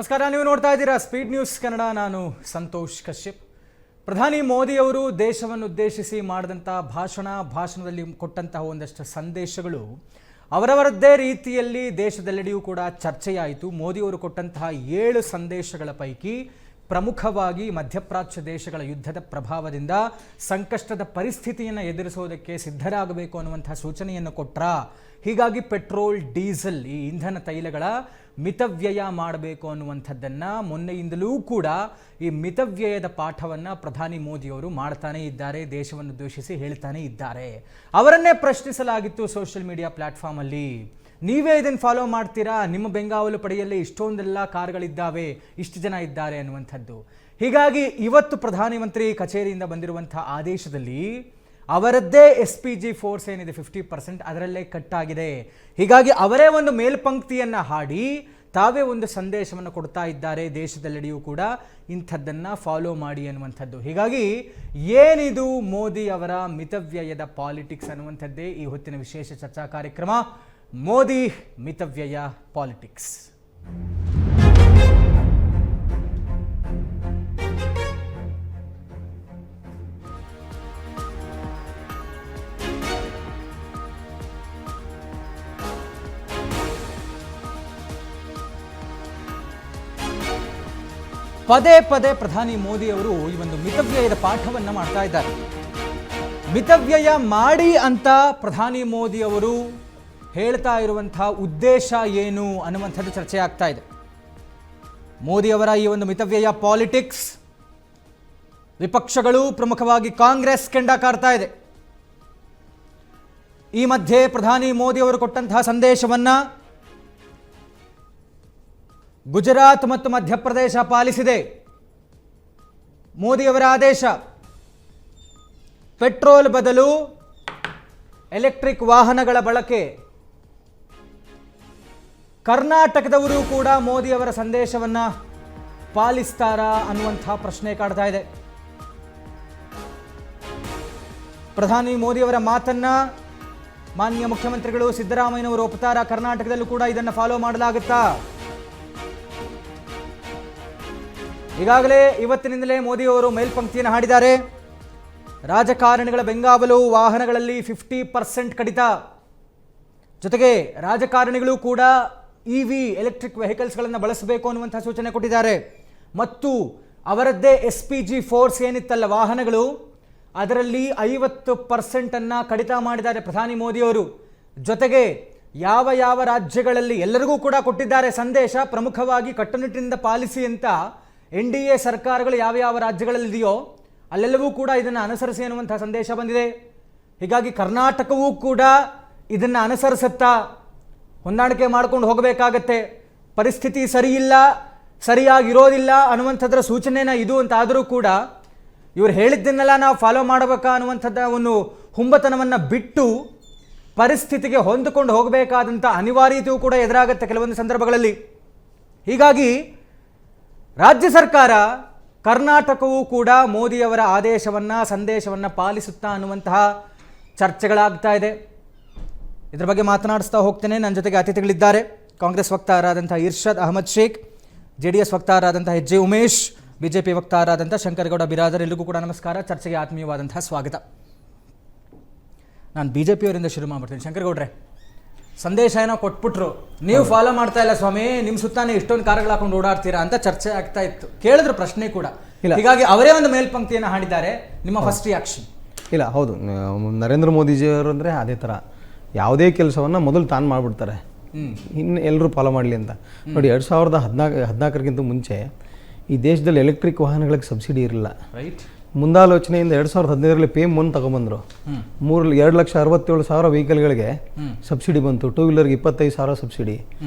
ನಮಸ್ಕಾರ, ನೀವು ನೋಡ್ತಾ ಇದ್ದೀರಾ ಸ್ಪೀಡ್ ನ್ಯೂಸ್ ಕನ್ನಡ. ನಾನು ಸಂತೋಷ್ ಕಶ್ಯಪ್. ಪ್ರಧಾನಿ ಮೋದಿ ಅವರು ದೇಶವನ್ನು ಉದ್ದೇಶಿಸಿ ಮಾಡಿದಂಥ ಭಾಷಣದಲ್ಲಿ ಕೊಟ್ಟಂತಹ ಒಂದಷ್ಟು ಸಂದೇಶಗಳು ಅವರವರದ್ದೇ ರೀತಿಯಲ್ಲಿ ದೇಶದೆಲ್ಲೆಡೆಯೂ ಕೂಡ ಚರ್ಚೆಯಾಯಿತು. ಮೋದಿಯವರು ಕೊಟ್ಟಂತಹ 7 ಸಂದೇಶಗಳ ಪೈಕಿ ಪ್ರಮುಖವಾಗಿ ಮಧ್ಯಪ್ರಾಚ್ಯ ದೇಶಗಳ ಯುದ್ಧದ ಪ್ರಭಾವದಿಂದ ಸಂಕಷ್ಟದ ಪರಿಸ್ಥಿತಿಯನ್ನು ಎದುರಿಸೋದಕ್ಕೆ ಸಿದ್ಧರಾಗಬೇಕು ಅನ್ನುವಂಥ ಸೂಚನೆಯನ್ನು ಕೊಟ್ರ. ಹೀಗಾಗಿ ಪೆಟ್ರೋಲ್, ಡೀಸೆಲ್, ಈ ಇಂಧನ ತೈಲಗಳ ಮಿತವ್ಯಯ ಮಾಡಬೇಕು ಅನ್ನುವಂಥದ್ದನ್ನು ಮೊನ್ನೆಯಿಂದಲೂ ಕೂಡ ಈ ಮಿತವ್ಯಯದ ಪಾಠವನ್ನು ಪ್ರಧಾನಿ ಮೋದಿಯವರು ಮಾಡ್ತಾನೇ ಇದ್ದಾರೆ, ದೇಶವನ್ನು ಉದ್ದೇಶಿಸಿ ಹೇಳ್ತಾನೆ ಇದ್ದಾರೆ. ಅವರನ್ನೇ ಪ್ರಶ್ನಿಸಲಾಗಿತ್ತು ಸೋಷಿಯಲ್ ಮೀಡಿಯಾ ಪ್ಲ್ಯಾಟ್ಫಾರ್ಮಲ್ಲಿ. ನೀವೇ ಇದನ್ನು ಫಾಲೋ ಮಾಡ್ತೀರಾ? ನಿಮ್ಮ ಬೆಂಗಾವಲು ಪಡೆಯಲ್ಲಿ ಇಷ್ಟೊಂದೆಲ್ಲ ಕಾರ್ಗಳಿದ್ದಾವೆ, ಇಷ್ಟು ಜನ ಇದ್ದಾರೆ ಅನ್ನುವಂಥದ್ದು. ಹೀಗಾಗಿ ಇವತ್ತು ಪ್ರಧಾನಮಂತ್ರಿ ಕಚೇರಿಯಿಂದ ಬಂದಿರುವಂಥ ಆದೇಶದಲ್ಲಿ ಅವರದ್ದೇ SPG ಫೋರ್ಸ್ ಏನಿದೆ 50% ಅದರಲ್ಲೇ ಕಟ್ಟಾಗಿದೆ. ಹೀಗಾಗಿ ಅವರೇ ಒಂದು ಮೇಲ್ಪಂಕ್ತಿಯನ್ನು ಹಾಡಿ ತಾವೇ ಒಂದು ಸಂದೇಶವನ್ನು ಕೊಡ್ತಾ ಇದ್ದಾರೆ, ದೇಶದೆಲ್ಲೆಡೆಯೂ ಕೂಡ ಇಂಥದ್ದನ್ನು ಫಾಲೋ ಮಾಡಿ ಅನ್ನುವಂಥದ್ದು. ಹೀಗಾಗಿ ಏನಿದು ಮೋದಿ ಅವರ ಮಿತವ್ಯಯದ ಪಾಲಿಟಿಕ್ಸ್ ಅನ್ನುವಂಥದ್ದೇ ಈ ಹೊತ್ತಿನ ವಿಶೇಷ ಚರ್ಚಾ ಕಾರ್ಯಕ್ರಮ, ಮೋದಿ ಮಿತವ್ಯಯ ಪಾಲಿಟಿಕ್ಸ್. ಪದೇ ಪದೇ ಪ್ರಧಾನಿ ಮೋದಿ ಅವರು ಈ ಒಂದು ಮಿತವ್ಯಯದ ಪಾಠವನ್ನು ಮಾಡ್ತಾ ಇದ್ದಾರೆ. ಮಿತವ್ಯಯ ಮಾಡಿ ಅಂತ ಪ್ರಧಾನಿ ಮೋದಿ ಅವರು ಹೇಳ್ತಾ ಇರುವಂತಹ ಉದ್ದೇಶ ಏನು ಅನ್ನುವಂಥದ್ದು ಚರ್ಚೆ ಆಗ್ತಾ ಇದೆ. ಮೋದಿ ಅವರ ಈ ಒಂದು ಮಿತವ್ಯಯ ಪಾಲಿಟಿಕ್ಸ್ ವಿಪಕ್ಷಗಳು, ಪ್ರಮುಖವಾಗಿ ಕಾಂಗ್ರೆಸ್ ಕೆಂಡ ಕಾರ್ತಾ ಇದೆ. ಈ ಮಧ್ಯೆ ಪ್ರಧಾನಿ ಮೋದಿ ಅವರು ಕೊಟ್ಟಂತಹ ಸಂದೇಶವನ್ನ ಗುಜರಾತ್ ಮತ್ತು ಮಧ್ಯಪ್ರದೇಶ ಪಾಲಿಸಿದೆ. ಮೋದಿಯವರ ಆದೇಶ ಪೆಟ್ರೋಲ್ ಬದಲು ಎಲೆಕ್ಟ್ರಿಕ್ ವಾಹನಗಳ ಬಳಕೆ. ಕರ್ನಾಟಕದವರು ಕೂಡ ಮೋದಿಯವರ ಸಂದೇಶವನ್ನ ಪಾಲಿಸ್ತಾರಾ ಅನ್ನುವಂಥ ಪ್ರಶ್ನೆ ಕಾಡ್ತಾ ಇದೆ. ಪ್ರಧಾನಿ ಮೋದಿಯವರ ಮಾತನ್ನ ಮಾನ್ಯ ಮುಖ್ಯಮಂತ್ರಿಗಳು ಸಿದ್ದರಾಮಯ್ಯನವರು ಒಪ್ಪುತ್ತಾರಾ? ಕರ್ನಾಟಕದಲ್ಲೂ ಕೂಡ ಇದನ್ನು ಫಾಲೋ ಮಾಡಲಾಗುತ್ತಾ? ಈಗಾಗಲೇ ಇವತ್ತಿನಿಂದಲೇ ಮೋದಿಯವರು ಮೇಲ್ಪಂಕ್ತಿಯನ್ನು ಹಾಡಿದ್ದಾರೆ. ರಾಜಕಾರಣಿಗಳ ಬೆಂಗಾವಲು, ವಾಹನಗಳಲ್ಲಿ 50% ಕಡಿತ. ಜೊತೆಗೆ ರಾಜಕಾರಣಿಗಳು ಕೂಡ EV ಎಲೆಕ್ಟ್ರಿಕ್ ವೆಹಿಕಲ್ಸ್ಗಳನ್ನು ಬಳಸಬೇಕು ಅನ್ನುವಂಥ ಸೂಚನೆ ಕೊಟ್ಟಿದ್ದಾರೆ. ಮತ್ತು ಅವರದ್ದೇ SPG ಫೋರ್ಸ್ ಏನಿತ್ತಲ್ಲ ವಾಹನಗಳು, ಅದರಲ್ಲಿ 50% ಕಡಿತ ಮಾಡಿದ್ದಾರೆ ಪ್ರಧಾನಿ ಮೋದಿಯವರು. ಜೊತೆಗೆ ಯಾವ ಯಾವ ರಾಜ್ಯಗಳಲ್ಲಿ ಎಲ್ಲರಿಗೂ ಕೂಡ ಕೊಟ್ಟಿದ್ದಾರೆ ಸಂದೇಶ, ಪ್ರಮುಖವಾಗಿ ಕಟ್ಟುನಿಟ್ಟಿನಿಂದ ಪಾಲಿಸಿ ಅಂತ. NDA ಸರ್ಕಾರಗಳು ಯಾವ ಯಾವ ರಾಜ್ಯಗಳಲ್ಲಿದೆಯೋ ಅಲ್ಲೆಲ್ಲವೂ ಕೂಡ ಇದನ್ನು ಅನುಸರಿಸಿ ಅನ್ನುವಂಥ ಸಂದೇಶ ಬಂದಿದೆ. ಹೀಗಾಗಿ ಕರ್ನಾಟಕವೂ ಕೂಡ ಇದನ್ನು ಅನುಸರಿಸುತ್ತಾ ಹೊಂದಾಣಿಕೆ ಮಾಡ್ಕೊಂಡು ಹೋಗಬೇಕಾಗತ್ತೆ. ಪರಿಸ್ಥಿತಿ ಸರಿಯಿಲ್ಲ, ಸರಿಯಾಗಿರೋದಿಲ್ಲ ಅನ್ನುವಂಥದ್ರ ಸೂಚನೆನ ಇದು ಅಂತ ಆದರೂ ಕೂಡ ಇವರು ಹೇಳಿದ್ದನ್ನೆಲ್ಲ ನಾವು ಫಾಲೋ ಮಾಡಬೇಕಾ ಅನ್ನುವಂಥದ್ದು ಒಂದು ಹುಂಬತನವನ್ನು ಬಿಟ್ಟು ಪರಿಸ್ಥಿತಿಗೆ ಹೊಂದಿಕೊಂಡು ಹೋಗಬೇಕಾದಂಥ ಅನಿವಾರ್ಯತೆಯೂ ಕೂಡ ಎದುರಾಗುತ್ತೆ ಕೆಲವೊಂದು ಸಂದರ್ಭಗಳಲ್ಲಿ. ಹೀಗಾಗಿ ರಾಜ್ಯ ಸರ್ಕಾರ, ಕರ್ನಾಟಕವೂ ಕೂಡ ಮೋದಿಯವರ ಆದೇಶವನ್ನು, ಸಂದೇಶವನ್ನು ಪಾಲಿಸುತ್ತಾ ಅನ್ನುವಂತಹ ಚರ್ಚೆಗಳಾಗ್ತಾ ಇದೆ. ಇದರ ಬಗ್ಗೆ ಮಾತನಾಡಿಸ್ತಾ ಹೋಗ್ತೇನೆ. ನನ್ನ ಜೊತೆಗೆ ಅತಿಥಿಗಳಿದ್ದಾರೆ. Congress ವಕ್ತಾರರಾದಂಥ Irshad Ahmed Sheikh, JDS ವಕ್ತಾರರಾದಂಥ HJ Umesh, BJP ವಕ್ತಾರರಾದಂಥ Shankaragouda Biradar. ಎಲ್ಲಿಗೂ ಕೂಡ ನಮಸ್ಕಾರ. ಚರ್ಚೆಗೆ ಆತ್ಮೀಯವಾದಂತಹ ಸ್ವಾಗತ. ನಾನು BJPಯವರಿಂದ ಶುರು ಮಾಡ್ಬಿಡ್ತೀನಿ. ಶಂಕರಗೌಡ್ರೆ, ಸಂದೇಶ ಏನೋ ಕೊಟ್ಬಿಟ್ರು, ನೀವು ಫಾಲೋ ಮಾಡ್ತಾ ಇಲ್ಲ ಸ್ವಾಮಿ, ನಿಮ್ಮ ಸುತ್ತಾನೆ ಇಷ್ಟೊಂದು ಕಾರ್ಗಳು ಹಾಕೊಂಡು ಓಡಾಡ್ತೀರಾ ಅಂತ ಚರ್ಚೆ ಆಗ್ತಾ ಇತ್ತು. ಕೇಳಿದ್ರು ಪ್ರಶ್ನೆ ಕೂಡ. ಹೀಗಾಗಿ ಅವರೇ ಒಂದು ಮೇಲ್ಪಂಕ್ತಿಯನ್ನು ಹಾಡಿದ್ದಾರೆ. ನಿಮ್ಮ ಫಸ್ಟ್ ರಿಯಾಕ್ಷನ್? ಇಲ್ಲ, ಹೌದು, ನರೇಂದ್ರ ಮೋದಿಜಿಯವರು ಅಂದರೆ ಅದೇ ಥರ ಯಾವುದೇ ಕೆಲಸವನ್ನು ಮೊದಲು ತಾನು ಮಾಡಿಬಿಡ್ತಾರೆ, ಇನ್ನು ಎಲ್ಲರೂ ಫಾಲೋ ಮಾಡಲಿ ಅಂತ. ನೋಡಿ, 2014 ಮುಂಚೆ ಈ ದೇಶದಲ್ಲಿ ಎಲೆಕ್ಟ್ರಿಕ್ ವಾಹನಗಳಿಗೆ ಸಬ್ಸಿಡಿ ಇರಲಿಲ್ಲ. ರೈಟ್. ಮುಂದಾಲೋಚನೆಯಿಂದ 2015ರಲ್ಲಿ PM1 ತಗೊಂಡ್ಬಂದರು. 2,67,000 ವೆಹಿಕಲ್ಗಳಿಗೆ ಸಬ್ಸಿಡಿ ಬಂತು. 2 ವೀಲರ್ಗೆ 25,000 ಸಬ್ಸಿಡಿ,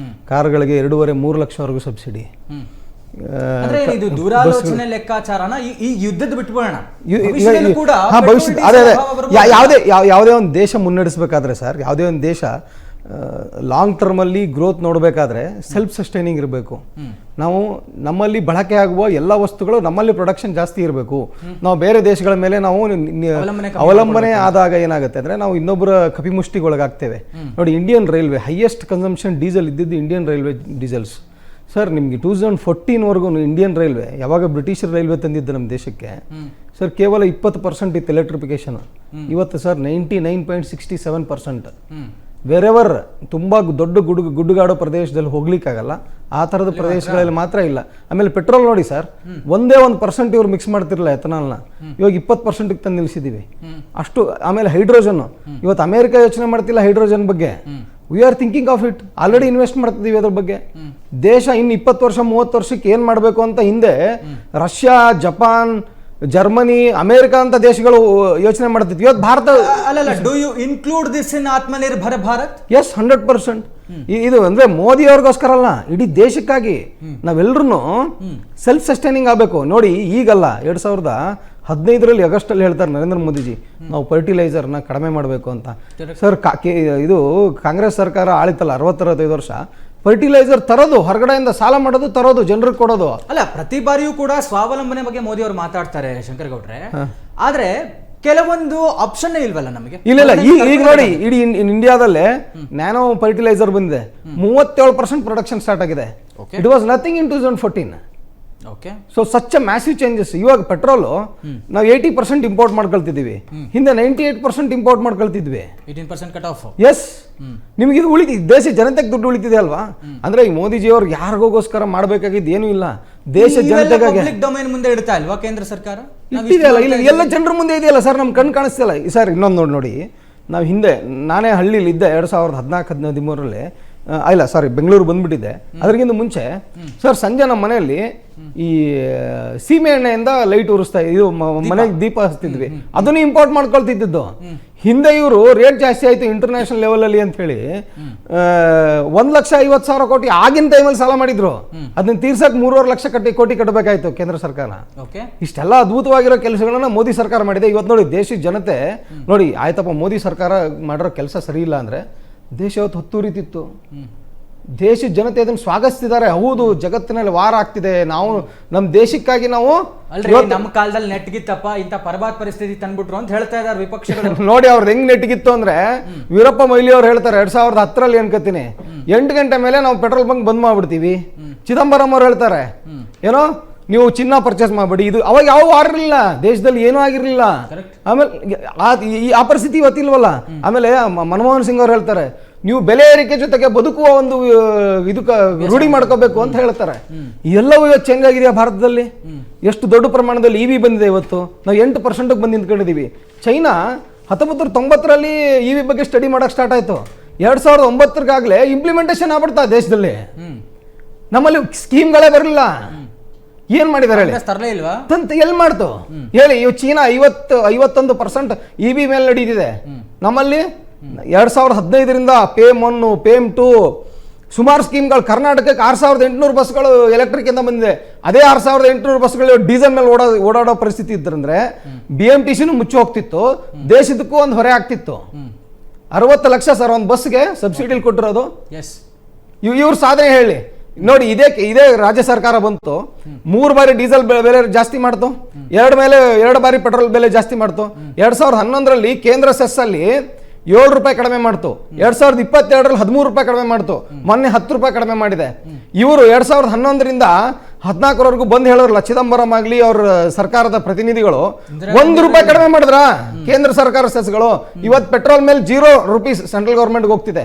ಕಾರ್ಗಳಿಗೆ 2.5-3 ಲಕ್ಷವರೆಗೂ ಸಬ್ಸಿಡಿ. ಇದು ದೂರಾಲೋಚನೆ ಲೆಕ್ಕಾಚಾರನ ಈ ಯುದ್ಧದ ಬಿಟ್ಬಿಡೋಣ. ಭವಿಷ್ಯದ ಅದೇ ಯಾವುದೇ ಒಂದು ದೇಶ ಮುನ್ನಡೆಸಬೇಕಾದ್ರೆ ಸರ್, ಯಾವುದೇ ಒಂದು ದೇಶ ಲಾಂಗ್ ಟರ್ಮಲ್ಲಿ ಗ್ರೋತ್ ನೋಡಬೇಕಾದ್ರೆ ಸೆಲ್ಫ್ ಸಸ್ಟೈನಿಂಗ್ ಇರಬೇಕು. ನಾವು ನಮ್ಮಲ್ಲಿ ಬಳಕೆ ಆಗುವ ಎಲ್ಲ ವಸ್ತುಗಳು ನಮ್ಮಲ್ಲಿ ಪ್ರೊಡಕ್ಷನ್ ಜಾಸ್ತಿ ಇರಬೇಕು. ನಾವು ಬೇರೆ ದೇಶಗಳ ಮೇಲೆ ನಾವು ಅವಲಂಬನೆ ಆದಾಗ ಏನಾಗುತ್ತೆ ಅಂದರೆ ನಾವು ಇನ್ನೊಬ್ಬರ ಕಪಿಮುಷ್ಟಿಗೊಳಗಾಗ್ತೇವೆ. ನೋಡಿ, Indian railway highest consumption diesel ಇದ್ದಿದ್ದು ಇಂಡಿಯನ್ ರೈಲ್ವೆ ಡೀಸೆಲ್ಸ್. ಸರ್ ನಿಮಗೆ 2014ವರೆಗೂ ಇಂಡಿಯನ್ ರೈಲ್ವೆ ಯಾವಾಗ ಬ್ರಿಟಿಷರ್ ರೈಲ್ವೆ ತಂದಿದ್ದು ನಮ್ಮ ದೇಶಕ್ಕೆ ಸರ್ ಕೇವಲ 20% ಇತ್ತು ಎಲೆಕ್ಟ್ರಿಫಿಕೇಶನ್. ಇವತ್ತು ಸರ್ 99.67%. ವೆರೆವರ್ ತುಂಬ ದೊಡ್ಡ ಗುಡ್ಡುಗಾಡೋ ಪ್ರದೇಶದಲ್ಲಿ ಹೋಗ್ಲಿಕ್ಕಾಗಲ್ಲ, ಆ ಥರದ ಪ್ರದೇಶಗಳಲ್ಲಿ ಮಾತ್ರ ಇಲ್ಲ. ಆಮೇಲೆ ಪೆಟ್ರೋಲ್ ನೋಡಿ ಸರ್, ಒಂದೇ 1% ಇವ್ರು ಮಿಕ್ಸ್ ಮಾಡ್ತಿರಲ್ಲ ಎಥನಾಲ್ನ, ಇವಾಗ 20%ಗೆ ತಂದು ನಿಲ್ಲಿಸಿದ್ದೀವಿ ಅಷ್ಟು. ಆಮೇಲೆ ಹೈಡ್ರೋಜನ್, ಇವತ್ತು ಅಮೆರಿಕ ಯೋಚನೆ ಮಾಡ್ತಿಲ್ಲ ಹೈಡ್ರೋಜನ್ ಬಗ್ಗೆ, we are thinking of it, already invest ಮಾಡ್ತಿದ್ದೀವಿ ಅದ್ರ ಬಗ್ಗೆ. ದೇಶ ಇನ್ನು 20 ವರ್ಷ 30 ವರ್ಷಕ್ಕೆ ಏನು ಮಾಡಬೇಕು ಅಂತ ಹಿಂದೆ ರಷ್ಯಾ, ಜಪಾನ್, ಜರ್ಮನಿ, ಅಮೆರಿಕ ಅಂತ ದೇಶಗಳು ಯೋಚನೆ ಮಾಡ್ತಿದ್ವಿ. ಇವತ್ತು ಭಾರತ ಅಲ್ಲ, do you include this in Aatmanirbhar Bharat? Yes, 100%. ಇದು ಅಂದ್ರೆ ಮೋದಿ ಅವ್ರಿಗೋಸ್ಕರ ಅಲ್ಲ, ಇಡೀ ದೇಶಕ್ಕಾಗಿ ನಾವೆಲ್ಲರೂ ಸೆಲ್ಫ್ ಸಸ್ಟೈನಿಂಗ್ ಆಗಬೇಕು. ನೋಡಿ, ಈಗಲ್ಲ 2015 ಆಗಸ್ಟಲ್ಲಿ ಹೇಳ್ತಾರೆ ನರೇಂದ್ರ ಮೋದಿಜಿ, ನಾವು ಫರ್ಟಿಲೈಸರ್ನ ಕಡಿಮೆ ಮಾಡಬೇಕು ಅಂತ. ಸರ್ ಇದು ಕಾಂಗ್ರೆಸ್ ಸರ್ಕಾರ ಆಳಿತಲ್ಲ 60-65 ವರ್ಷ, ಫರ್ಟಿಲೈಸರ್ ತರೋದು ಹೊರಗಡೆಯಿಂದ ಸಾಲ ಮಾಡೋದು, ತರೋದು, ಜನರಿಗೆ ಕೊಡೋದು. ಅಲ್ಲ, ಪ್ರತಿ ಬಾರಿಯೂ ಕೂಡ ಸ್ವಾವಲಂಬನೆ ಬಗ್ಗೆ ಮೋದಿ ಅವರು ಮಾತಾಡ್ತಾರೆ ಶಂಕರ್ ಗೌಡ್ರೆ, ಆದ್ರೆ ಕೆಲವೊಂದು ಆಪ್ಷನ್ ಇಲ್ವಲ್ಲ ನಮಗೆ. ಇಲ್ಲ, ಈಗ ನೋಡಿ, ಇಡೀ ಇಂಡಿಯಾದಲ್ಲೇ ನ್ಯಾನೋ ಫರ್ಟಿಲೈಸರ್ ಬಂದಿದೆ, 37% ಪ್ರೊಡಕ್ಷನ್ ಸ್ಟಾರ್ಟ್ ಆಗಿದೆ. It was nothing in 2014. Okay, so such a massive changes. ಇವಾಗ ಪೆಟ್ರೋಲು ನಾವು 80% ಇಂಪೋರ್ಟ್ ಮಾಡ್ಕೊಳ್ತಿದ್ದೀವಿ, ಹಿಂದೆ 98% ಇಂಪೋರ್ಟ್ ಮಾಡ್ಕೊಳ್ತಿದ್ವಿ. 18% cut off. ಎಸ್, ನಿಮ್ಗೆ ಇದು ದೇಶ ಜನತೆಗೆ ದುಡ್ಡು ಉಳಿತಿದೆ ಅಲ್ವಾ? ಅಂದ್ರೆ ಈ ಮೋದಿಜಿ ಅವ್ರು ಯಾರಿಗೋಸ್ಕರ ಮಾಡಬೇಕಾಗಿದ್ದು ಏನೂ ಇಲ್ಲ, ದೇಶ ಜನತೆಗಾಗಿ. ಪಬ್ಲಿಕ್ ಡೊಮೈನ್ ಮುಂದೆ ಇಡ್ತಾ ಇಲ್ವಾ ಕೇಂದ್ರ ಸರ್ಕಾರ? ಇಟ್ಟಿದೆಯಲ್ಲ, ಇಲ್ಲ ಎಲ್ಲ ಜನರ ಮುಂದೆ ಇದೆಯಲ್ಲ ಸರ್, ನಮ್ಗೆ ಕಣ್ ಕಾಣಿಸ್ತಿಲ್ಲ ಸರ್. ಇನ್ನೊಂದು ನೋಡಿ, ನಾವು ಹಿಂದೆ ನಾನೇ ಹಳ್ಳಿಲಿ ಇದ್ದೆ 2014-15 ಇಲ್ಲ ಸಾರಿ ಬೆಂಗಳೂರು ಬಂದ್ಬಿಟ್ಟಿದ್ದೆ. ಅದಕ್ಕಿಂತ ಮುಂಚೆ ಸರ್ ಸಂಜೆ ನಮ್ಮ ಮನೆಯಲ್ಲಿ ಈ ಸೀಮೆ ಎಣ್ಣೆಯಿಂದ ಲೈಟ್ ಉರಿಸ್ತಾ ಇದು ಮನೆಗೆ ದೀಪ ಹಚ್ತಿದ್ವಿ, ಅದನ್ನು ಇಂಪೋರ್ಟ್ ಮಾಡ್ಕೊಳ್ತಿದ್ದು. ಹಿಂದೆ ಇವರು ರೇಟ್ ಜಾಸ್ತಿ ಆಯ್ತು ಇಂಟರ್ನ್ಯಾಷನಲ್ ಲೆವೆಲಲ್ಲಿ ಅಂತ ಹೇಳಿ 1,50,000 ಕೋಟಿ ಆಗಿನ ಟೈಮಲ್ಲಿ ಸಾಲ ಮಾಡಿದ್ರು. ಅದನ್ನ ತೀರ್ಸಕ್ 3.5 ಲಕ್ಷ ಕೋಟಿ ಕಟ್ಟಬೇಕಾಯ್ತು ಕೇಂದ್ರ ಸರ್ಕಾರ. ಇಷ್ಟೆಲ್ಲ ಅದ್ಭುತವಾಗಿರೋ ಕೆಲಸಗಳನ್ನ ಮೋದಿ ಸರ್ಕಾರ ಮಾಡಿದೆ. ಇವತ್ತು ನೋಡಿ ದೇಶದ ಜನತೆ ನೋಡಿ, ಆಯ್ತಪ್ಪ ಮೋದಿ ಸರ್ಕಾರ ಮಾಡಿರೋ ಕೆಲಸ ಸರಿ ಇಲ್ಲ ಅಂದ್ರೆ ದೇಶ ಇವತ್ತು ಹೊತ್ತೂರಿತಿತ್ತು. ದೇಶದ ಜನತೆ ಅದನ್ನು ಸ್ವಾಗತಿಸಿದ್ದಾರೆ. ಹೌದು, ಜಗತ್ತಿನಲ್ಲಿ ವಾರ ಆಗ್ತಿದೆ, ನಾವು ನಮ್ಮ ದೇಶಕ್ಕಾಗಿ ನಾವು ನಮ್ಮ ಕಾಲದಲ್ಲಿ ನೆಟ್ಗಿತ್ತಪ್ಪ, ಇಂಥ ಪರಬಾದ ಪರಿಸ್ಥಿತಿ ತಂದ್ಬಿಟ್ರು ಅಂತ ಹೇಳ್ತಾ ಇದ್ದಾರೆ ವಿಪಕ್ಷಗಳು. ನೋಡಿ ಅವ್ರದ್ದು ಹೆಂಗ್ ನೆಟ್ಗಿತ್ತು ಅಂದ್ರೆ, ವೀರಪ್ಪ ಮೊಯ್ಲಿ ಅವ್ರು ಹೇಳ್ತಾರೆ 2010ರಲ್ಲಿ ಅನ್ಕೋತೀನಿ 8 ಗಂಟೆ ಮೇಲೆ ನಾವು ಪೆಟ್ರೋಲ್ ಬಂಕ್ ಬಂದ್ ಮಾಡ್ಬಿಡ್ತೀವಿ. ಚಿದಂಬರಂ ಅವ್ರು ಹೇಳ್ತಾರೆ ಏನೋ ನೀವು ಚಿನ್ನ ಪರ್ಚೇಸ್ ಮಾಡಬೇಡಿ. ಇದು ಅವಾಗ ಯಾವ ವಾರ ಇರಲಿಲ್ಲ, ದೇಶದಲ್ಲಿ ಏನೂ ಆಗಿರ್ಲಿಲ್ಲ. ಆಮೇಲೆ ಆ ಪರಿಸ್ಥಿತಿ ಇವತ್ತಿಲ್ವಲ್ಲ. ಆಮೇಲೆ ಮನಮೋಹನ್ ಸಿಂಗ್ ಅವ್ರು ಹೇಳ್ತಾರೆ ನೀವು ಬೆಲೆ ಏರಿಕೆ ಜೊತೆಗೆ ಬದುಕುವ ಒಂದು ಇದಕ್ಕೆ ರೂಢಿ ಮಾಡ್ಕೋಬೇಕು ಅಂತ ಹೇಳ್ತಾರೆ. ಎಲ್ಲವೂ ಇವತ್ತು ಚೇಂಜ್ ಆಗಿದೆಯಾ ಭಾರತದಲ್ಲಿ? ಎಷ್ಟು ದೊಡ್ಡ ಪ್ರಮಾಣದಲ್ಲಿ ಇವಿ ಬಂದಿದೆ. ಇವತ್ತು ನಾವು 8% ಬಂದು ನಿಂತ್ಕೊಂಡಿದ್ದೀವಿ. ಚೈನಾ 1990ರಲ್ಲಿ ಇವಿ ಬಗ್ಗೆ ಸ್ಟಡಿ ಮಾಡಕ್ಕೆ ಸ್ಟಾರ್ಟ್ ಆಯಿತು. 2009 ಇಂಪ್ಲಿಮೆಂಟೇಷನ್ ಆಗ್ಬಿಡ್ತಾ ದೇಶದಲ್ಲಿ. ನಮ್ಮಲ್ಲಿ ಸ್ಕೀಮ್ಗಳೇ ಬರಲಿಲ್ಲ. ಏನ್ ಮಾಡಿದಾರೆ ಎಲ್ಲಿ ಮಾಡ್ತು ಹೇಳಿ? ಇವ್ ಚೀನಾ 51% ಇವಿ ಮೇಲೆ ನಡೀತಿದೆ. ನಮ್ಮಲ್ಲಿ 2015ರಿಂದ PAM 1 PAM 2 ಸುಮಾರು ಸ್ಕೀಮ್ಗಳು. ಕರ್ನಾಟಕಕ್ಕೆ 6,800 ಬಸ್ಗಳು ಎಲೆಕ್ಟ್ರಿಕ್ ಇಂದ ಬಂದಿದೆ. ಅದೇ 6,800 ಬಸ್ಗಳು ಡೀಸೆಲ್ ಮೇಲೆ ಓಡಾಡೋ ಪರಿಸ್ಥಿತಿ ಇದ್ರಂದ್ರೆ BMTCನೂ ಮುಚ್ಚಿ ಹೋಗ್ತಿತ್ತು, ದೇಶದಕ್ಕೂ ಒಂದು ಹೊರೆ ಆಗ್ತಿತ್ತು. 60 ಲಕ್ಷ ಸರ್ ಒಂದು ಬಸ್ಗೆ ಸಬ್ಸಿಡಿಲಿ ಕೊಟ್ಟಿರೋದು. ಇವ್ರ ಸಾಧನೆ ಹೇಳಿ ನೋಡಿ. ಇದೇ ರಾಜ್ಯ ಸರ್ಕಾರ ಬಂತು, 3 ಬಾರಿ ಡೀಸೆಲ್ ಬೆಲೆ ಜಾಸ್ತಿ ಮಾಡ್ತು, 2 ಬಾರಿ ಪೆಟ್ರೋಲ್ ಬೆಲೆ ಜಾಸ್ತಿ ಮಾಡ್ತು. 2011ರಲ್ಲಿ ಕೇಂದ್ರ ಸೆಸ್ ಅಲ್ಲಿ 7 ರೂಪಾಯಿ ಕಡಿಮೆ ಮಾಡ್ತು. 2022ರಲ್ಲಿ 13 ರೂಪಾಯಿ ಕಡಿಮೆ ಮಾಡ್ತು. ಮೊನ್ನೆ 10 ರೂಪಾಯಿ ಕಡಿಮೆ ಮಾಡಿದೆ. ಇವರು 2011ರಿಂದ 14ರವರೆಗೂ ಬಂದು ಹೇಳಿದ್ರಲ್ಲ, ಚಿದಂಬರಂ ಆಗ್ಲಿ ಅವ್ರ ಸರ್ಕಾರದ ಪ್ರತಿನಿಧಿಗಳು 1 ರೂಪಾಯಿ ಕಡಿಮೆ ಮಾಡಿದ್ರ ಕೇಂದ್ರ ಸರ್ಕಾರ ಸೆಸ್ಗಳು. ಇವತ್ತು ಪೆಟ್ರೋಲ್ ಮೇಲೆ 0 ರೂಪೀಸ್ ಸೆಂಟ್ರಲ್ ಗವರ್ಮೆಂಟ್ ಹೋಗ್ತಿದೆ.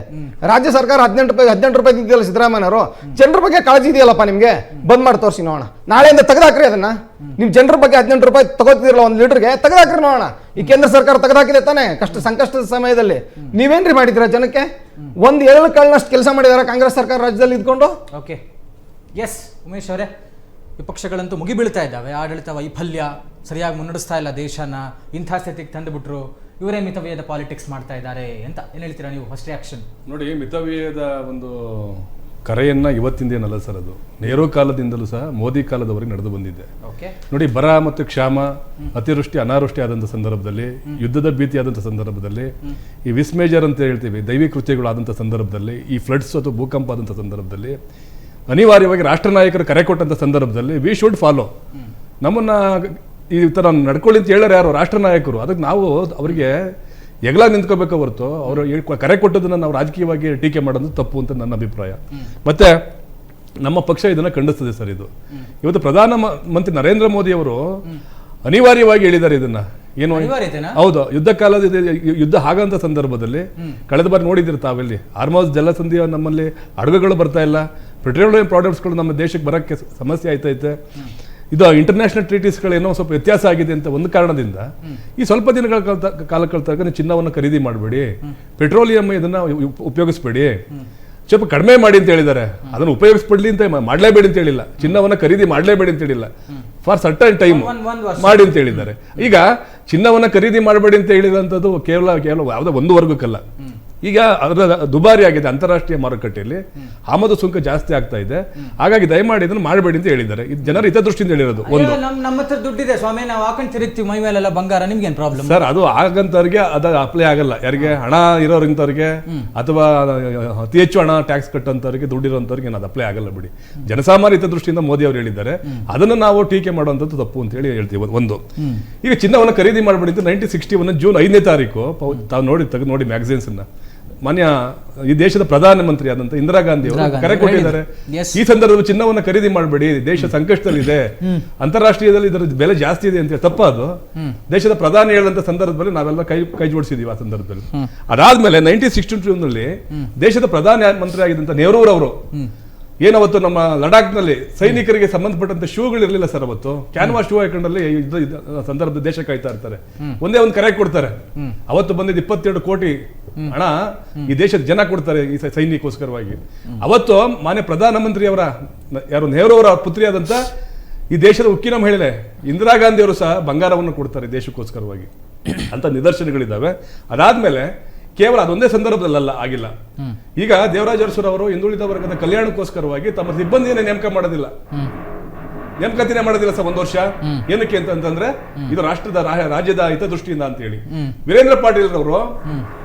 ರಾಜ್ಯ ಸರ್ಕಾರ 18 ರೂಪಾಯಿ ತಿಂತಿಲ್ಲ ಸಿದ್ದರಾಮಯ್ಯ ಅವರು. ಜನರ ಬಗ್ಗೆ ಕಾಳಜಿ ಇದೆಯಲ್ಲಪ್ಪ ನಿಮ್ಗೆ, ಬಂದ್ ಮಾಡಿ ತೋರಿಸಿ ನೋಡೋಣ. ನಾಳೆಯಿಂದ ತೆಗೆದಾಕ್ರಿ ಅದನ್ನ. ನಿಮ್ ಜನರ ಬಗ್ಗೆ 18 ರೂಪಾಯಿ ತಗೋತಿದಿರಲ್ಲ 1 ಲೀಟರ್ಗೆ, ತೆಗೆದಾಕ್ರಿ ನೋಡೋಣ. ಈ ಕೇಂದ್ರ ಸರ್ಕಾರ ತೆಗೆದಾಕಿದೆ ತಾನೆ ಸಂಕಷ್ಟದ ಸಮಯದಲ್ಲಿ. ನೀವೇನ್ರಿ ಮಾಡಿದಿರ ಜನಕ್ಕೆ? 1 ಎಳ್ಳು ಕಾಳಿನಷ್ಟು ಕೆಲಸ ಮಾಡಿದಾರ ಕಾಂಗ್ರೆಸ್ ಸರ್ಕಾರ ರಾಜ್ಯದಲ್ಲಿ ಇದ್ಕೊಂಡು? ಓಕೆ, ಎಸ್ ಉಮೇಶ್ ಅವರೇ, ವಿಪಕ್ಷಗಳಂತೂ ಮುಗಿಬೀಳ್ತಾ ಇದ್ದಾವೆ. ಆಡಳಿತ ವೈಫಲ್ಯ, ಸರಿಯಾಗಿ ಮುನ್ನಡೆಸ್ತಾ ಇಲ್ಲ ದೇಶನ, ಇಂಥ ಸ್ಥಿತಿಗೆ ತಂದುಬಿಟ್ರು, ಇವರೇ ಮಿತವ್ಯಯದ ಪಾಲಿಟಿಕ್ಸ್ ಮಾಡ್ತಾ ಇದ್ದಾರೆ ಅಂತ ಏನು ಹೇಳ್ತೀರಾ ನೀವು? ಫಸ್ಟ್ ರಿಯಾಕ್ಷನ್ ನೋಡಿ, ಮಿತವ್ಯಯದ ಒಂದು ಕರೆಯನ್ನ ಇವತ್ತಿಂದೇನಲ್ಲ ಸರ್, ಅದು ನೆಹರು ಕಾಲದಿಂದಲೂ ಸಹ ಮೋದಿ ಕಾಲದವರೆಗೆ ನಡೆದು ಬಂದಿದೆ. ನೋಡಿ, ಬರ ಮತ್ತು ಕ್ಷಾಮ, ಅತಿವೃಷ್ಟಿ ಅನಾವೃಷ್ಟಿ ಆದಂಥ ಸಂದರ್ಭದಲ್ಲಿ, ಯುದ್ಧದ ಭೀತಿ ಆದಂಥ ಸಂದರ್ಭದಲ್ಲಿ, ಈ ವಿಸ್ಮೇಜರ್ ಅಂತ ಹೇಳ್ತೀವಿ ದೈವಿ ಕೃತ್ಯಗಳು ಆದಂಥ ಸಂದರ್ಭದಲ್ಲಿ, ಈ ಫ್ಲಡ್ಸ್ ಅಥವಾ ಭೂಕಂಪ ಆದಂಥ ಸಂದರ್ಭದಲ್ಲಿ ಅನಿವಾರ್ಯವಾಗಿ ರಾಷ್ಟ್ರ ನಾಯಕರು ಕರೆ ಕೊಟ್ಟಂಥ ಸಂದರ್ಭದಲ್ಲಿ ವಿ ಶುಡ್ ಫಾಲೋ. ನಮ್ಮನ್ನ ಈ ಥರ ನಡ್ಕೊಳ್ಳಿ ಅಂತ ಹೇಳೋರು ಯಾರು? ರಾಷ್ಟ್ರ ನಾಯಕರು. ಅದಕ್ಕೆ ನಾವು ಅವರಿಗೆ ಎಗಲಾಗಿ ನಿಂತ್ಕೋಬೇಕು ಹೊರತು ಅವರು ಕರೆ ಕೊಟ್ಟದನ್ನು ನಾವು ರಾಜಕೀಯವಾಗಿ ಟೀಕೆ ಮಾಡೋದು ತಪ್ಪು ಅಂತ ನನ್ನ ಅಭಿಪ್ರಾಯ. ಮತ್ತೆ ನಮ್ಮ ಪಕ್ಷ ಇದನ್ನ ಖಂಡಿಸ್ತದೆ ಸರ್. ಇದು ಇವತ್ತು ಪ್ರಧಾನಮಂತ್ರಿ ನರೇಂದ್ರ ಮೋದಿ ಅವರು ಅನಿವಾರ್ಯವಾಗಿ ಹೇಳಿದ್ದಾರೆ ಇದನ್ನ. ಏನು ಹೌದು, ಯುದ್ಧ ಕಾಲದ ಯುದ್ಧ ಆಗಂತ ಸಂದರ್ಭದಲ್ಲಿ ಕಳೆದ ಬಾರಿ ನೋಡಿದಿರಿ ತಾವೆಲ್ಲಿ ಆರ್ಮೋಸ್ ಜಲಸಂಧಿ ನಮ್ಮಲ್ಲಿ ಹಡಗುಗಳು ಬರ್ತಾ ಇಲ್ಲ, ಪೆಟ್ರೋಲಿಯಂ ಪ್ರಾಡಕ್ಟ್ಸ್ಗಳು ನಮ್ಮ ದೇಶಕ್ಕೆ ಬರೋಕ್ಕೆ ಸಮಸ್ಯೆ ಆಯ್ತೈತೆ. ಇದು ಇಂಟರ್ನ್ಯಾಷನಲ್ ಟ್ರೀಟೀಸ್ಗಳು ಏನೋ ಸ್ವಲ್ಪ ವ್ಯತ್ಯಾಸ ಆಗಿದೆ ಅಂತ ಒಂದು ಕಾರಣದಿಂದ ಈ ಸ್ವಲ್ಪ ದಿನಗಳ ಕಾಲ ತನಕ ಚಿನ್ನವನ್ನು ಖರೀದಿ ಮಾಡಬೇಡಿ, ಪೆಟ್ರೋಲಿಯಂ ಇದನ್ನ ಉಪಯೋಗಿಸ್ಬೇಡಿ, ಸ್ವಲ್ಪ ಕಡಿಮೆ ಮಾಡಿ ಅಂತ ಹೇಳಿದ್ದಾರೆ. ಅದನ್ನು ಉಪಯೋಗಿಸ್ಬಿಡ್ಲಿ ಅಂತ ಮಾಡಲೇಬೇಡಿ ಅಂತ ಹೇಳಿಲ್ಲ, ಚಿನ್ನವನ್ನು ಖರೀದಿ ಮಾಡಲೇಬೇಡಿ ಅಂತ ಹೇಳಿಲ್ಲ, ಫಾರ್ ಸರ್ಟನ್ ಟೈಮ್ ಮಾಡಿ ಅಂತ ಹೇಳಿದ್ದಾರೆ. ಈಗ ಚಿನ್ನವನ್ನು ಖರೀದಿ ಮಾಡಬೇಡಿ ಅಂತ ಹೇಳಿದಂಥದ್ದು ಕೇವಲ ಯಾವುದೋ ಒಂದು ವರ್ಗಕ್ಕಲ್ಲ, ಈಗ ಅದರ ದುಬಾರಿ ಆಗಿದೆ ಅಂತಾರಾಷ್ಟ್ರೀಯ ಮಾರುಕಟ್ಟೆಯಲ್ಲಿ, ಆಮದು ಸುಂಕ ಜಾಸ್ತಿ ಆಗ್ತಾ ಇದೆ. ಹಾಗಾಗಿ ದಯಮಾಡಿ ಇದನ್ನು ಮಾಡಬೇಡಿ ಅಂತ ಹೇಳಿದ್ದಾರೆ. ಇದು ಜನರ ಹಿತದೃಷ್ಟಿಯಿಂದ ಹೇಳಿರೋದು. ಒಂದು ನಮ್ಮ ಹತ್ರ ದುಡ್ಡಿದೆ ಸ್ವಾಮಿ, ನಾವು ಹಾಕೊಂಡು ತಿರುಗ್ತೀವಿ ಮೈ ಮೇಲೆಲ್ಲ ಬಂಗಾರ, ನಿಮ್ಗೇನು ಪ್ರಾಬ್ಲಮ್ ಸರ್? ಅದು ಆಗಂತವ್ರಿಗೆ ಅದು ಅಪ್ಲೈ ಆಗಲ್ಲ. ಯಾರಿಗೆ ಹಣ ಇರೋರಿಂಥವ್ರಿಗೆ ಅಥವಾ ಅತಿ ಹೆಚ್ಚು ಹಣ ಟ್ಯಾಕ್ಸ್ ಕಟ್ಟಂತವ್ರಿಗೆ, ದುಡ್ಡಿರೋಂಥವ್ರಿಗೆ ಅದು ಅಪ್ಲೈ ಆಗಲ್ಲ ಬಿಡಿ. ಜನಸಾಮಾನ್ಯ ಹಿತದೃಷ್ಟಿಯಿಂದ ಮೋದಿ ಅವರು ಹೇಳಿದ್ದಾರೆ, ಅದನ್ನು ನಾವು ಟೀಕೆ ಮಾಡುವಂಥದ್ದು ತಪ್ಪು ಅಂತ ಹೇಳಿ ಹೇಳ್ತೀವಿ. ಒಂದು ಈಗ ಚಿನ್ನವನ್ನು ಖರೀದಿ ಮಾಡಬೇಡಿ ಅಂತ 1961 ಜೂನ್ 5ನೇ ತಾರೀಕು ತಾವು ನೋಡಿ ಮ್ಯಾಗಝಿನ್ಸ್ ಅನ್ನ ಮಾನ್ಯ ಈ ದೇಶದ ಪ್ರಧಾನಮಂತ್ರಿ ಆದಂತ ಇಂದಿರಾ ಗಾಂಧಿ ಅವರು ಕರೆ ಕೊಟ್ಟಿದ್ದಾರೆ. ಈ ಸಂದರ್ಭದಲ್ಲಿ ಚಿನ್ನವನ್ನು ಖರೀದಿ ಮಾಡಬೇಡಿ, ದೇಶ ಸಂಕಷ್ಟದಲ್ಲಿದೆ, ಅಂತಾರಾಷ್ಟ್ರೀಯದಲ್ಲಿ ಇದರ ಬೆಲೆ ಜಾಸ್ತಿ ಇದೆ ಅಂತ ತಪ್ಪ. ಅದು ದೇಶದ ಪ್ರಧಾನಿ ಹೇಳಿದಂತ ಸಂದರ್ಭದಲ್ಲಿ ನಾವೆಲ್ಲ ಕೈ ಜೋಡಿಸಿದೀವಿ ಆ ಸಂದರ್ಭದಲ್ಲಿ. ಅದಾದ್ಮೇಲೆ 1962 ದೇಶದ ಪ್ರಧಾನ ಮಂತ್ರಿ ಆಗಿದ್ದಂತ ನೆಹರೂರವರು ಏನವತ್ತು ನಮ್ಮ ಲಡಾಖ್ನಲ್ಲಿ ಸೈನಿಕರಿಗೆ ಸಂಬಂಧಪಟ್ಟಂತ ಶೂಗಳು ಇರಲಿಲ್ಲ ಸರ್. ಅವತ್ತು ಕ್ಯಾನ್ವಾಸ್ ಶೂ ಹಾಕೊಂಡಲ್ಲಿ ಸಂದರ್ಭದ ದೇಶ ಕಾಯ್ತಾ ಇರ್ತಾರೆ, ಒಂದೇ ಒಂದು ಕರೆ ಕೊಡ್ತಾರೆ. ಅವತ್ತು ಬಂದಿದ್ದು 22 ಕೋಟಿ ಹಣ ಈ ದೇಶದ ಜನ ಕೊಡ್ತಾರೆ ಈ ಸೈನಿಕೋಸ್ಕರವಾಗಿ. ಅವತ್ತು ಮಾನ್ಯ ಪ್ರಧಾನಮಂತ್ರಿ ಅವರ ಯಾರು ನೆಹರು ಅವರ ಪುತ್ರಿಯಾದಂತ ಈ ದೇಶದ ಉಕ್ಕಿನ ಮಹಿಳೆ ಇಂದಿರಾ ಗಾಂಧಿ ಅವರು ಸಹ ಬಂಗಾರವನ್ನು ಕೊಡ್ತಾರೆ ದೇಶಕ್ಕೋಸ್ಕರವಾಗಿ ಅಂತ ನಿದರ್ಶನಗಳಿದ್ದಾವೆ. ಅದಾದ್ಮೇಲೆ ಕೇವಲ ಅದೊಂದೇ ಸಂದರ್ಭದಲ್ಲ ಆಗಿಲ್ಲ. ಈಗ ದೇವರಾಜ ಅರಸು ಅವರು ಹಿಂದುಳಿದ ವರ್ಗದ ಕಲ್ಯಾಣಕ್ಕೋಸ್ಕರವಾಗಿ ತಮ್ಮ ಸಿಬ್ಬಂದಿಯನ್ನು ನೇಮಕ ಮಾಡೋದಿಲ್ಲ, ನೇಮಕಾತಿನೇ ಮಾಡೋದಿಲ್ಲ ಸರ್ 1 ವರ್ಷ. ಏನಕ್ಕೆ ಅಂತಂದ್ರೆ ಇದು ರಾಜ್ಯದ ಹಿತದೃಷ್ಟಿಯಿಂದ ಅಂತ ಹೇಳಿ ವೀರೇಂದ್ರ ಪಾಟೀಲ್ ಅವರು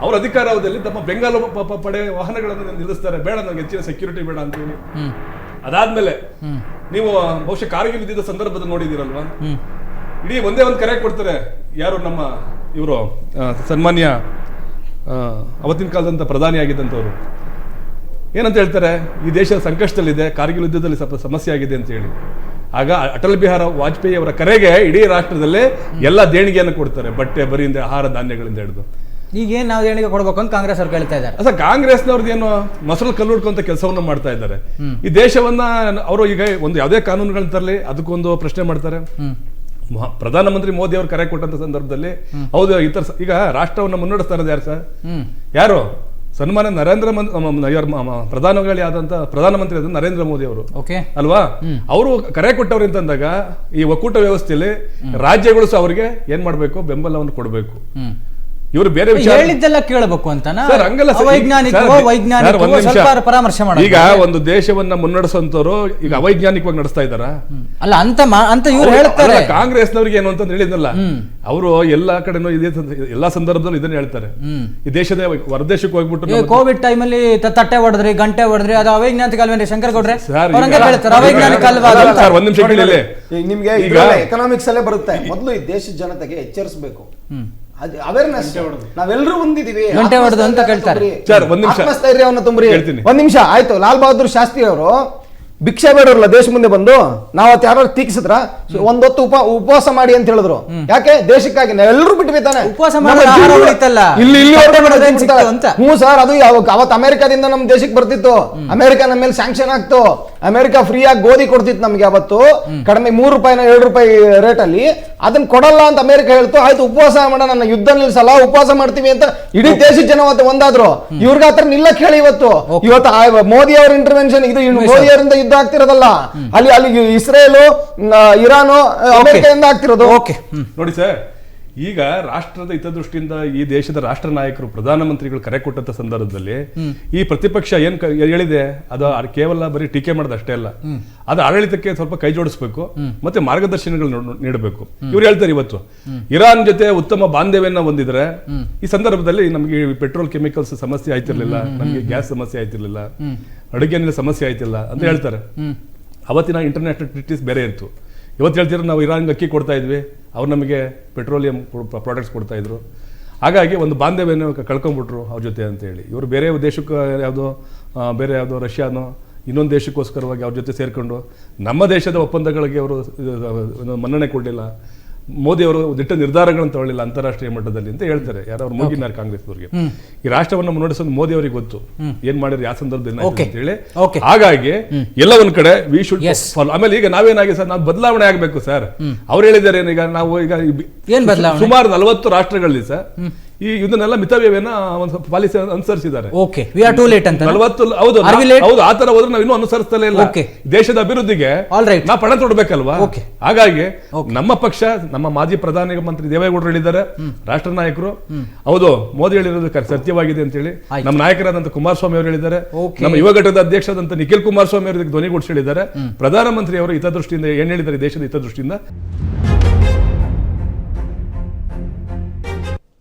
ಅವರ ಅಧಿಕಾರಾವಧಿಯಲ್ಲಿ ತಮ್ಮ ಬೆಂಗಾಲು ಪಡೆ ವಾಹನಗಳನ್ನು ನಿಲ್ಲಿಸ್ತಾರೆ, ಬೇಡ ನನಗೆ ಹೆಚ್ಚಿನ ಸೆಕ್ಯೂರಿಟಿ ಬೇಡ ಅಂತ ಹೇಳಿ. ಅದಾದ್ಮೇಲೆ ನೀವು ಬಹುಶಃ ಕಾರ್ಗಿಲ್ ಯುದ್ಧದ ಸಂದರ್ಭದಲ್ಲಿ ನೋಡಿದಿರಲ್ವಾ, ಇಡೀ ಒಂದೇ ಒಂದು ಕರೆ ಕೊಡ್ತಾರೆ. ಯಾರು ನಮ್ಮ ಇವರು ಸನ್ಮಾನ್ಯ ಅವತ್ತಿನ ಕಾಲದಂತ ಪ್ರಧಾನಿ ಆಗಿದ್ದಂಥವ್ರು ಏನಂತ ಹೇಳ್ತಾರೆ, ಈ ದೇಶ ಸಂಕಷ್ಟದಲ್ಲಿದೆ, ಕಾರ್ಗಿಲ್ ಯುದ್ಧದಲ್ಲಿ ಸ್ವಲ್ಪ ಸಮಸ್ಯೆ ಆಗಿದೆ ಅಂತ ಹೇಳಿ. ಆಗ ಅಟಲ್ ಬಿಹಾರ ವಾಜಪೇಯಿ ಅವರ ಕರೆಗೆ ಇಡೀ ರಾಷ್ಟ್ರದಲ್ಲಿ ಎಲ್ಲ ದೇಣಿಗೆಯನ್ನು ಕೊಡ್ತಾರೆ, ಬಟ್ಟೆ ಬರಿಯಿಂದ ಆಹಾರ ಧಾನ್ಯಗಳಿಂದ ಹಿಡಿದು. ಈಗೇನು ನಾವು ದೇಣಿಗೆ ಕೊಡ್ಬೇಕು ಅಂತ ಕಾಂಗ್ರೆಸ್ ಅವ್ರು ಕೇಳ್ತಾ ಇದ್ದಾರೆ. ಅಸ ಕಾಂಗ್ರೆಸ್ನವ್ರದ್ದು ಏನು ಮೊಸರು ಕಲ್ಲು ಹುಡ್ಕೊಂತ ಕೆಲಸವನ್ನ ಮಾಡ್ತಾ ಇದ್ದಾರೆ. ಈ ದೇಶವನ್ನ ಅವರು ಈಗ ಒಂದು ಯಾವುದೇ ಕಾನೂನುಗಳನ್ನ ತರಲಿ ಅದಕ್ಕೊಂದು ಪ್ರಶ್ನೆ ಮಾಡ್ತಾರೆ. ಪ್ರಧಾನಮಂತ್ರಿ ಮೋದಿ ಅವರು ಕರೆ ಕೊಟ್ಟಂತ ಸಂದರ್ಭದಲ್ಲಿ ಹೌದು ಈಗ ರಾಷ್ಟ್ರವನ್ನು ಮುನ್ನಡೆಸ್ತಾ ಇರೋದು ಯಾರು ಸರ್? ಯಾರು? ಸನ್ಮಾನ್ಯ ನರೇಂದ್ರ ಪ್ರಧಾನಮಂತ್ರಿ ಆದ ನರೇಂದ್ರ ಮೋದಿ ಅವರು ಅಲ್ವಾ? ಅವರು ಕರೆ ಕೊಟ್ಟವ್ರು ಅಂತಂದಾಗ ಈ ಒಕ್ಕೂಟ ವ್ಯವಸ್ಥೆಯಲ್ಲಿ ರಾಜ್ಯಗಳು ಸಹ ಅವರಿಗೆ ಏನ್ ಮಾಡ್ಬೇಕು, ಬೆಂಬಲವನ್ನು ಕೊಡಬೇಕು. ಇವರು ಬೇರೆ ಹೇಳಿದ್ದೆಲ್ಲ ಕೇಳಬೇಕು ಅಂತ ಪರಾಮರ್ಶೆ ಮಾಡಿ. ಈಗ ಒಂದು ದೇಶವನ್ನ ಮುನ್ನಡೆಸುವಂತವ್ರು ಈಗ ಅವೈಜ್ಞಾನಿಕವಾಗಿ ನಡೆಸ್ತಾ ಇದ್ದಾರ ಅಲ್ಲ ಅಂತ ಇವ್ರು ಹೇಳ್ತಾರೆ. ಕಾಂಗ್ರೆಸ್ನವ್ರಿಗೆ ಏನು ಅಂತ ಹೇಳಿದ್ನಲ್ಲ, ಅವರು ಎಲ್ಲಾ ಕಡೆನೂ ಎಲ್ಲಾ ಸಂದರ್ಭದಲ್ಲೂ ಇದನ್ನ ಹೇಳ್ತಾರೆ. ಈ ದೇಶದ ಹೊರದೇಶಕ್ಕೆ ಹೋಗ್ಬಿಟ್ಟು ಕೋವಿಡ್ ಟೈಮ್ ಅಲ್ಲಿ ತಟ್ಟೆ ಹೊಡೆದ್ರಿ, ಗಂಟೆ ಹೊಡೆದ್ರಿ, ಅದು ಅವೈಜ್ಞಾನಿಕ ಅಲ್ವೇನ್ರಿ ಶಂಕರ್ ಗೌಡ್ರೆ? ಅವೈಜ್ಞಾನಿಕ ಅಲ್ವಾ? ಒಂದ್ ನಿಮಿಷ ಕೇಳಿ, ನಿಮ್ಗೆ ಈಗ ಎಕನಾಮಿಕ್ಸ್ ಅಲ್ಲೇ ಬರುತ್ತೆ. ಮೊದಲು ಈ ದೇಶದ ಜನತೆಗೆ ಎಚ್ಚರಿಸಬೇಕು, ಅವೇರ್ನೆಸ್ ನಾವೆಲ್ಲರೂ ಹೊಂದಿದೀವಿ. ಗಂಟೆ ಹೊಡೆದು ಅಂತ ಕೇಳ್ತಾರೆ. ಆತ್ಮಸ್ಥೈರ್ಯವನ್ನು ತುಂಬ್ರಿ. ಒಂದ್ ನಿಮಿಷ ಆಯ್ತು. ಲಾಲ್ ಬಹದ್ದೂರ್ ಶಾಸ್ತ್ರಿ ಅವರು ಭಿಕ್ಷೆ ಬೇಡವ್ರಲ್ಲ ದೇಶ ಮುಂದೆ ಬಂದು ನಾವು ಯಾರು ತೀಕ್ಸಿದ್ರ ಒಂದೊತ್ತು ಉಪವಾಸ ಮಾಡಿ ಅಂತ ಹೇಳಿದ್ರು. ಯಾಕೆ? ದೇಶಕ್ಕಾಗಿ. ನಾವೆಲ್ಲರೂ ಬಿಟ್ವಿ ತಾನೆ ಉಪವಾಸ. ಹ್ಞೂ ಸರ್, ಅದು ಅವತ್ತು ಅಮೆರಿಕಾದಿಂದ ನಮ್ ದೇಶಕ್ಕೆ ಬರ್ತಿತ್ತು. ಅಮೆರಿಕ ನಮ್ಮ ಮೇಲೆ ಸ್ಯಾಂಕ್ಷನ್ ಆಗ್ತು. ಅಮೆರಿಕ ಫ್ರೀ ಆಗಿ ಗೋಧಿ ಕೊಡ್ತಿತ್ತು ನಮ್ಗೆ. ಅವತ್ತು ಕಡಿಮೆ 3 ರೂಪಾಯಿನ 2 ರೂಪಾಯಿ ರೇಟ್ ಅಲ್ಲಿ ಅದನ್ನ ಕೊಡಲ್ಲ ಅಂತ ಅಮೆರಿಕ ಹೇಳ್ತು. ಆಯ್ತು ಉಪವಾಸ ಮಾಡೋಣ, ನನ್ನ ಯುದ್ಧ ನಿಲ್ಸಲ್ಲ, ಉಪವಾಸ ಮಾಡ್ತೀವಿ ಅಂತ ಇಡೀ ದೇಶದ ಜನ ಒಂದಾದ್ರು. ಇವ್ರಿಗೆ ಆತರ ನಿಲ್ಲಕ್ ಹೇಳಿ ಇವತ್ತು ಮೋದಿ ಅವರ ಇಂಟರ್ವೆನ್ಷನ್ ಇದು ಮೋದಿ ಅವರಿಂದ ಯುದ್ಧ ಆಗ್ತಿರೋದಲ್ಲ, ಅಲ್ಲಿ ಇಸ್ರೇಲು, ಇರಾನು, ಅಮೆರಿಕದಿಂದ ಆಗ್ತಿರೋದು. ನೋಡಿ ಸರ್, ಈಗ ರಾಷ್ಟ್ರದ ಹಿತದೃಷ್ಟಿಯಿಂದ ಈ ದೇಶದ ರಾಷ್ಟ್ರ ನಾಯಕರು ಪ್ರಧಾನಮಂತ್ರಿಗಳು ಕರೆ ಕೊಟ್ಟಂತ ಸಂದರ್ಭದಲ್ಲಿ ಈ ಪ್ರತಿಪಕ್ಷ ಏನ್ ಹೇಳಿದೆ ಅದು ಕೇವಲ ಬರೀ ಟೀಕೆ ಮಾಡೋದು ಅಷ್ಟೇ ಅಲ್ಲ, ಅದು ಆಡಳಿತಕ್ಕೆ ಸ್ವಲ್ಪ ಕೈ ಜೋಡಿಸಬೇಕು ಮತ್ತೆ ಮಾರ್ಗದರ್ಶನಗಳು ನೀಡಬೇಕು. ಇವ್ರು ಹೇಳ್ತಾರೆ ಇವತ್ತು ಇರಾನ್ ಜೊತೆ ಉತ್ತಮ ಬಾಂಧವ್ಯನ ಹೊಂದಿದ್ರೆ ಈ ಸಂದರ್ಭದಲ್ಲಿ ನಮಗೆ ಪೆಟ್ರೋಲ್ ಕೆಮಿಕಲ್ಸ್ ಸಮಸ್ಯೆ ಆಯ್ತಿರ್ಲಿಲ್ಲ, ನಮಗೆ ಗ್ಯಾಸ್ ಸಮಸ್ಯೆ ಆಯ್ತಿರ್ಲಿಲ್ಲ, ಅಡುಗೆ ಸಮಸ್ಯೆ ಆಯ್ತಿಲ್ಲ ಅಂತ ಹೇಳ್ತಾರೆ. ಅವತ್ತಿನ ಇಂಟರ್ನ್ಯಾಷನಲ್ ಟ್ರೀಟೀಸ್ ಬೇರೆ ಇತ್ತು. ಇವತ್ತು ಹೇಳ್ತೀರ ನಾವು ಇರಾನ್ಗೆ ಅಕ್ಕಿ ಕೊಡ್ತಾ ಇದ್ವಿ, ಅವ್ರು ನಮಗೆ ಪೆಟ್ರೋಲಿಯಂ ಪ್ರಾಡಕ್ಟ್ಸ್ ಕೊಡ್ತಾ ಇದ್ರು. ಹಾಗಾಗಿ ಒಂದು ಬಾಂಧವ್ಯನ ಕಳ್ಕೊಂಡ್ಬಿಟ್ರು ಅವ್ರ ಜೊತೆ ಅಂತ ಹೇಳಿ. ಇವರು ಬೇರೆ ದೇಶಕ್ಕೆ ಯಾವುದೋ ರಷ್ಯಾನೋ ಇನ್ನೊಂದು ದೇಶಕ್ಕೋಸ್ಕರವಾಗಿ ಅವ್ರ ಜೊತೆ ಸೇರ್ಕೊಂಡು ನಮ್ಮ ದೇಶದ ಒಪ್ಪಂದಗಳಿಗೆ ಅವರು ಮನ್ನಣೆ ಕೊಡಲಿಲ್ಲ, ಮೋದಿ ಅವರು ದಿಟ್ಟ ನಿರ್ಧಾರಗಳನ್ನು ತಗೊಳ್ಳಿಲ್ಲ ಅಂತಾರಾಷ್ಟ್ರೀಯ ಮಟ್ಟದಲ್ಲಿ ಅಂತ ಹೇಳ್ತಾರೆ. ಯಾರು ಅವ್ರು ಮುಗಿನಾರ ಕಾಂಗ್ರೆಸ್ನವ್ರಿಗೆ. ಈ ರಾಷ್ಟ್ರವನ್ನು ಮುನ್ನಡೆಸೋದು ಮೋದಿ ಅವರಿಗೆ ಗೊತ್ತು, ಏನ್ ಮಾಡಿದ್ರೆ ಯಾವ ಸಂದರ್ಭದಲ್ಲಿ ಅಂತ ಹೇಳಿ. ಹಾಗಾಗಿ ಎಲ್ಲ ಒಂದ್ ಕಡೆ ವಿ ಶುಡ್ ಫಾಲೋ. ಆಮೇಲೆ ಈಗ ನಾವೇನಾಗಿ ಸರ್, ನಾವು ಬದಲಾವಣೆ ಆಗ್ಬೇಕು ಸರ್. ಅವ್ರು ಹೇಳಿದ್ದಾರೆ ಈಗ ನಾವು ಈಗ ಸುಮಾರು 40 ರಾಷ್ಟ್ರಗಳಲ್ಲಿ ಸರ್ ಈ ಇದನ್ನೆಲ್ಲ ಮಿತವ್ಯಯನ ಒಂದು ಪಾಲಿಸಿ ಅನುಸರಿಸಿದ್ದಾರೆ. Okay, we are too late ಅಂತ 40 ಹೌದು ಹೌದು ಆ ತರ ಹೋದ್ರೆ ನಾವು ಇನ್ನೂ ಅನುಸರಿಸ್ತಲೇ ಇಲ್ಲ. ದೇಶದ ಅಭಿವೃದ್ಧಿಗೆ ನಾವು ಪಣ ತೊಡಬೇಕಲ್ವಾ. ಹಾಗಾಗಿ ನಮ್ಮ ಪಕ್ಷ, ನಮ್ಮ ಮಾಜಿ ಪ್ರಧಾನ ಮಂತ್ರಿ ದೇವೇಗೌಡರು ಹೇಳಿದ್ದಾರೆ, ರಾಷ್ಟ್ರ ನಾಯಕರು, ಹೌದು ಮೋದಿ ಹೇಳಿರೋದು ಸತ್ಯವಾಗಿದೆ ಅಂತ ಹೇಳಿ ನಮ್ಮ ನಾಯಕರಾದಂತ ಕುಮಾರಸ್ವಾಮಿ ಅವರು ಹೇಳಿದ್ದಾರೆ, ನಮ್ಮ ಯುವ ಘಟಕದ ಅಧ್ಯಕ್ಷರಾದಂತ ನಿಖಿಲ್ ಕುಮಾರಸ್ವಾಮಿ ಅವರಿಗೆ ಧ್ವನಿಗೂಡಿಸಿ ಹೇಳಿದ್ದಾರೆ. ಪ್ರಧಾನಮಂತ್ರಿ ಅವರು ಹಿತದೃಷ್ಟಿಯಿಂದ ಏನ್ ಹೇಳಿದ್ದಾರೆ, ದೇಶದ ಹಿತದೃಷ್ಟಿಯಿಂದ